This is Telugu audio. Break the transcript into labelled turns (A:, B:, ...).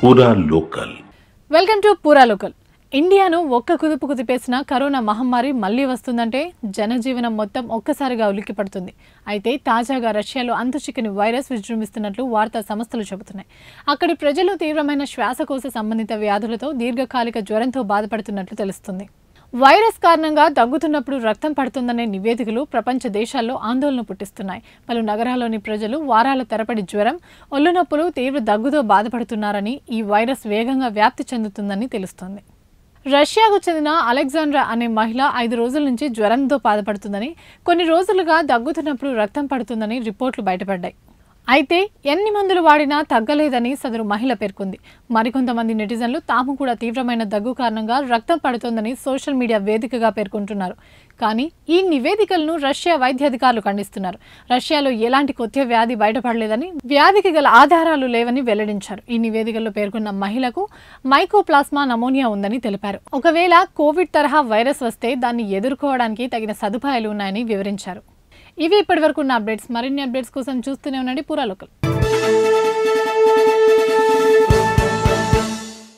A: పూరా లోకల్.
B: వెల్కమ్ టు పూరా లోకల్. ఇండియాను ఒక్క కుదుపు కుదిపేసిన కరోనా మహమ్మారి మళ్లీ వస్తుందంటే జనజీవనం మొత్తం ఒక్కసారిగా ఉలిక్కిపడుతుంది. అయితే తాజాగా రష్యాలో అంతుచిక్కని వైరస్ విజృంభిస్తున్నట్లు వార్తా సంస్థలు చెబుతున్నాయి. అక్కడి ప్రజలు తీవ్రమైన శ్వాసకోశ సంబంధిత వ్యాధులతో దీర్ఘకాలిక జ్వరంతో బాధపడుతున్నట్లు తెలుస్తుంది. వైరస్ కారణంగా దగ్గుతున్నప్పుడు రక్తం పడుతుందనే నివేదికలు ప్రపంచ దేశాల్లో ఆందోళన పుట్టిస్తున్నాయి. పలు నగరాల్లోని ప్రజలు వారాల తరబడి జ్వరం, ఒళ్ళు నొప్పులు, తీవ్ర దగ్గుతో బాధపడుతున్నారని, ఈ వైరస్ వేగంగా వ్యాప్తి చెందుతుందని తెలుస్తోంది. రష్యాకు చెందిన అలెగ్జాండ్రా అనే మహిళ 5 రోజుల నుంచి జ్వరంతో బాధపడుతుందని, కొన్ని రోజులుగా దగ్గుతున్నప్పుడు రక్తం పడుతుందని రిపోర్టులు బయటపడ్డాయి. అయితే ఎన్ని మందులు వాడినా తగ్గలేదని సదరు మహిళ పేర్కొంది. మరికొంతమంది నెటిజన్లు తాము కూడా తీవ్రమైన దగ్గు కారణంగా రక్తం పడుతోందని సోషల్ మీడియా వేదికగా పేర్కొంటున్నారు. కానీ ఈ నివేదికలను రష్యా వైద్య అధికారులు ఖండిస్తున్నారు. రష్యాలో ఎలాంటి కొత్త వ్యాధి బయటపడలేదని, వ్యాధికి గల ఆధారాలు లేవని వెల్లడించారు. ఈ నివేదికల్లో పేర్కొన్న మహిళకు మైకోప్లాస్మా నమోనియా ఉందని తెలిపారు. ఒకవేళ కోవిడ్ తరహా వైరస్ వస్తే దాన్ని ఎదుర్కోవడానికి తగిన సదుపాయాలు ఉన్నాయని వివరించారు. ఇవి ఇప్పటివరకు ఉన్న అప్డేట్స్. మరిన్ని అప్డేట్స్ కోసం చూస్తూనే ఉండండి పూరా లోకల్.